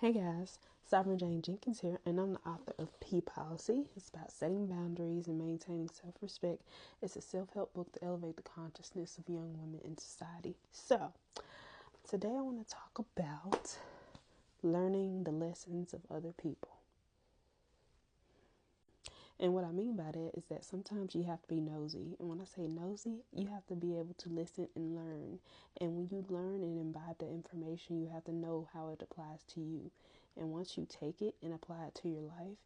Hey guys, Sovereign Jane Jenkins here, and I'm the author of P Policy. It's about setting boundaries and maintaining self respect. It's a self help book to elevate the consciousness of young women in society. So, today I want to talk about learning the lessons of other people. And what I mean by that is that sometimes you have to be nosy. And when I say nosy, you have to be able to listen and learn. And when you learn and imbibe the information, you have to know how it applies to you. And once you take it and apply it to your life,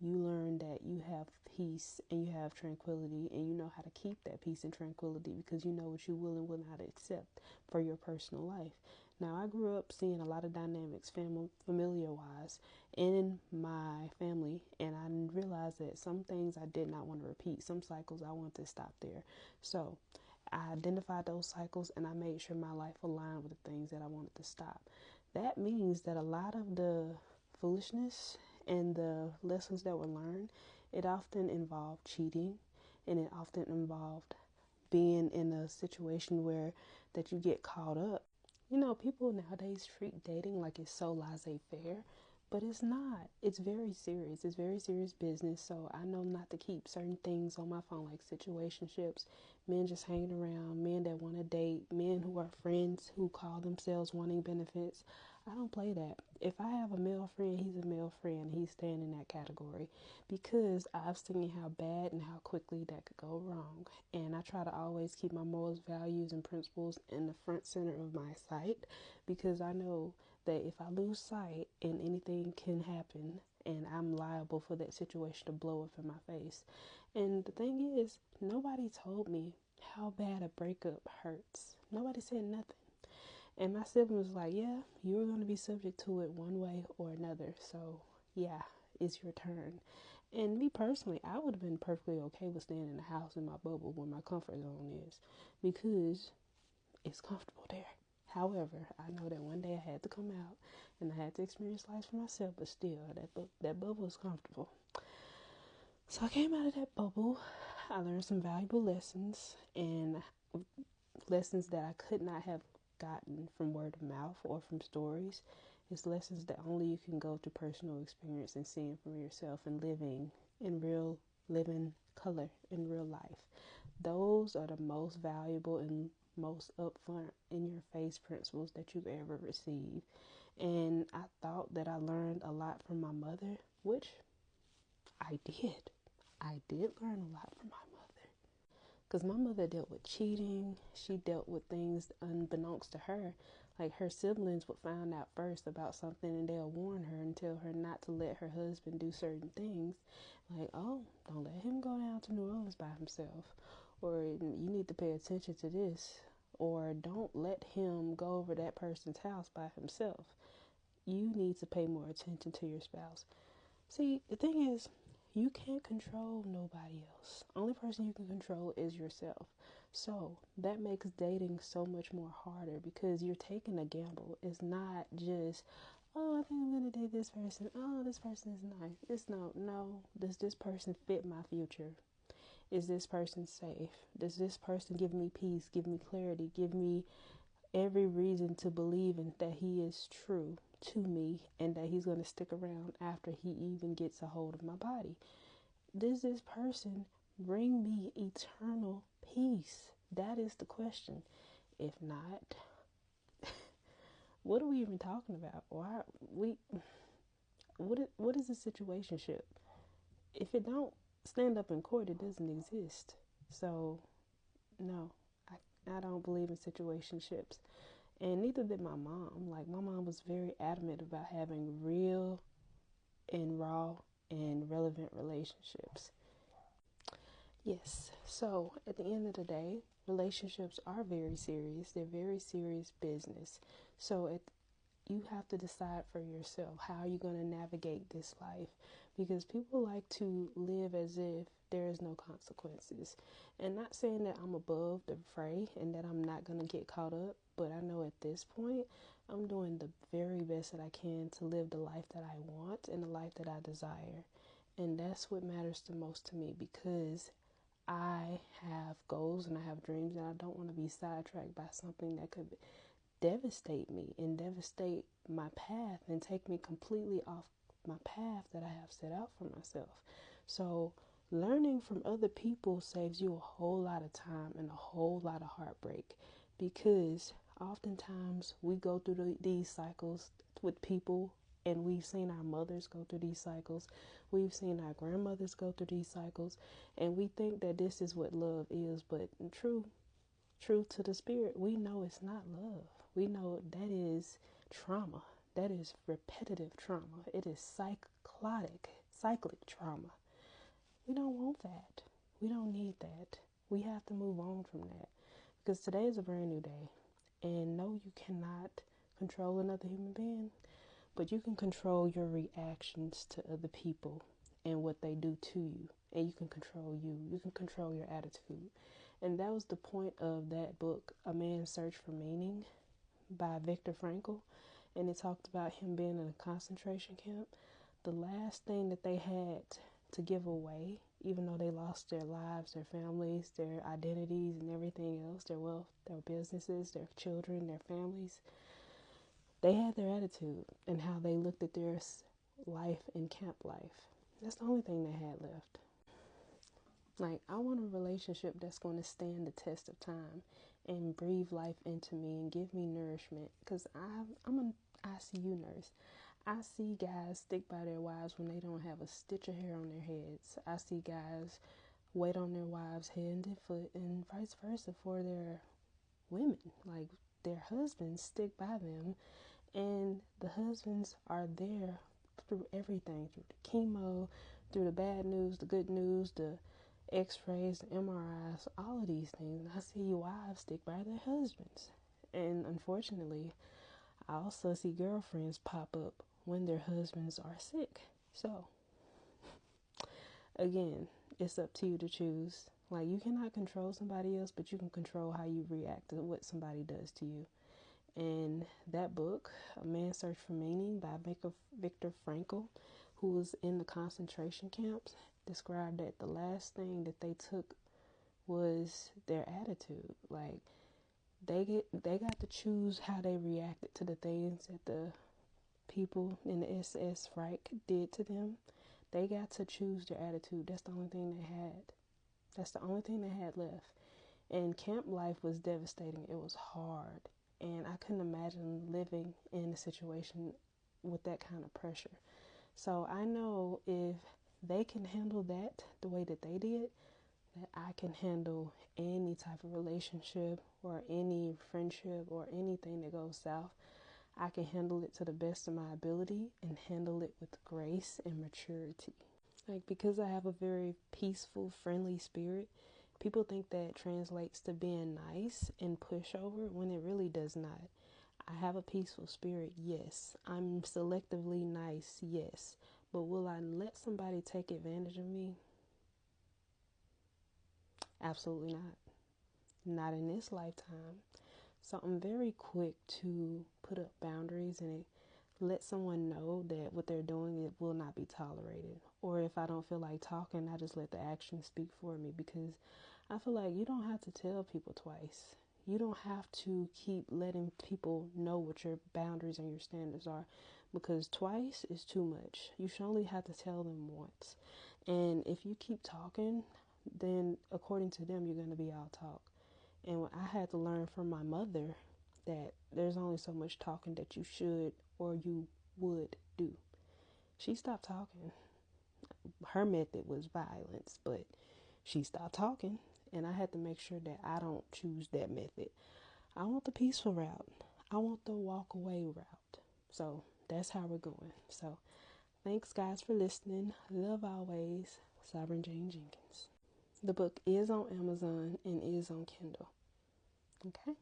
you learn that you have peace and you have tranquility, and you know how to keep that peace and tranquility because you know what you will and will not accept for your personal life. Now, I grew up seeing a lot of dynamics, familiar-wise, in my family, and I realized that some things I did not want to repeat. Some cycles I wanted to stop there. So I identified those cycles, and I made sure my life aligned with the things that I wanted to stop. That means that a lot of the foolishness and the lessons that were learned, it often involved cheating, and it often involved being in a situation where that you get caught up. You know, people nowadays treat dating like it's so laissez-faire, but it's not. It's very serious. It's very serious business. So I know not to keep certain things on my phone, like situationships, men just hanging around, men that want to date, men who are friends who call themselves wanting benefits. I don't play that. If I have a male friend, he's a male friend. He's staying in that category because I've seen how bad and how quickly that could go wrong. And I try to always keep my morals, values, and principles in the front center of my sight because I know that if I lose sight and anything can happen and I'm liable for that situation to blow up in my face. And the thing is, nobody told me how bad a breakup hurts. Nobody said nothing. And my sibling was like, yeah, you're going to be subject to it one way or another. So, yeah, it's your turn. And me personally, I would have been perfectly okay with staying in the house in my bubble where my comfort zone is because it's comfortable there. However, I know that one day I had to come out and I had to experience life for myself, but still, that bubble is comfortable. So I came out of that bubble. I learned some valuable lessons and lessons that I could not have gotten from word of mouth or from stories. It's lessons that only you can go through personal experience and seeing for yourself and living in real, living color in real life. Those are the most valuable and most upfront in your face principles that you've ever received. And I thought that I learned a lot from my mother, which I did. I did learn a lot from my mother. Because my mother dealt with cheating. She dealt with things unbeknownst to her. Like her siblings would find out first about something and they'll warn her and tell her not to let her husband do certain things. Like, oh, don't let him go down to New Orleans by himself. Or you need to pay attention to this. Or don't let him go over that person's house by himself. You need to pay more attention to your spouse. See, the thing is, you can't control nobody else. Only person you can control is yourself. So that makes dating so much more harder because you're taking a gamble. It's not just, oh, I think I'm gonna date this person. Oh, this person is nice. It's no. Does this person fit my future? Is this person safe? Does this person give me peace, give me clarity, give me every reason to believe in that he is true to me and that he's going to stick around after he even gets a hold of my body? Does this person bring me eternal peace? That is the question. If not, what are we even talking about? Why we what is a situationship? If it don't stand up in court, it doesn't exist. So no, I don't believe in situationships. And neither did my mom. Like, my mom was very adamant about having real and raw and relevant relationships. Yes, so at the end of the day, relationships are very serious. They're very serious business. So you have to decide for yourself how you're going to navigate this life, because people like to live as if there is no consequences. And not saying that I'm above the fray and that I'm not going to get caught up, but I know at this point I'm doing the very best that I can to live the life that I want and the life that I desire. And that's what matters the most to me, because I have goals and I have dreams, and I don't want to be sidetracked by something that could devastate me and devastate my path and take me completely off my path that I have set out for myself. So learning from other people saves you a whole lot of time and a whole lot of heartbreak, because oftentimes we go through these cycles with people, and we've seen our mothers go through these cycles, we've seen our grandmothers go through these cycles, and we think that this is what love is. But in truth to the spirit, we know it's not love. We know that is trauma. That is repetitive trauma. It is cyclic trauma. We don't want that. We don't need that. We have to move on from that, because today is a brand new day. And no, you cannot control another human being, but you can control your reactions to other people and what they do to you. And you can control you. You can control your attitude. And that was the point of that book, A Man's Search for Meaning, by Viktor Frankl. And it talked about him being in a concentration camp. The last thing that they had to give away, even though they lost their lives, their families, their identities, and everything else, their wealth, their businesses, their children, their families, they had their attitude and how they looked at their life in camp life. That's the only thing they had left. Like, I want a relationship that's going to stand the test of time and breathe life into me and give me nourishment. Because I'm an ICU nurse. I see guys stick by their wives when they don't have a stitch of hair on their heads. I see guys wait on their wives hand and foot, and vice versa for their women. Like, their husbands stick by them, and the husbands are there through everything, through the chemo, through the bad news, the good news, the x-rays, the MRIs, all of these things. I see wives stick by their husbands. And unfortunately, I also see girlfriends pop up when their husbands are sick. So, again, it's up to you to choose. Like, you cannot control somebody else, but you can control how you react to what somebody does to you. And that book, A Man's Search for Meaning, by Viktor Frankl, who was in the concentration camps, described that the last thing that they took was their attitude. Like, they got to choose how they reacted to the things that the people in the SS Reich did to them. They got to choose their attitude. That's the only thing they had. That's the only thing they had left. And camp life was devastating. It was hard. And I couldn't imagine living in a situation with that kind of pressure. So I know if they can handle that the way that they did, that I can handle any type of relationship or any friendship or anything that goes south. I can handle it to the best of my ability and handle it with grace and maturity. Like, because I have a very peaceful, friendly spirit, people think that translates to being nice and pushover when it really does not. I have a peaceful spirit, yes. I'm selectively nice, yes. But will I let somebody take advantage of me? Absolutely not. Not in this lifetime. So I'm very quick to put up boundaries and let someone know that what they're doing, it will not be tolerated. Or if I don't feel like talking, I just let the action speak for me, because I feel like you don't have to tell people twice. You don't have to keep letting people know what your boundaries and your standards are, because twice is too much. You should only have to tell them once. And if you keep talking, then according to them, you're going to be all talk. And I had to learn from my mother that there's only so much talking that you should or you would do. She stopped talking. Her method was violence, but she stopped talking. And I had to make sure that I don't choose that method. I want the peaceful route. I want the walk away route. So that's how we're going. So thanks, guys, for listening. Love always, Sovereign Jane Jenkins. The book is on Amazon and is on Kindle. Okay?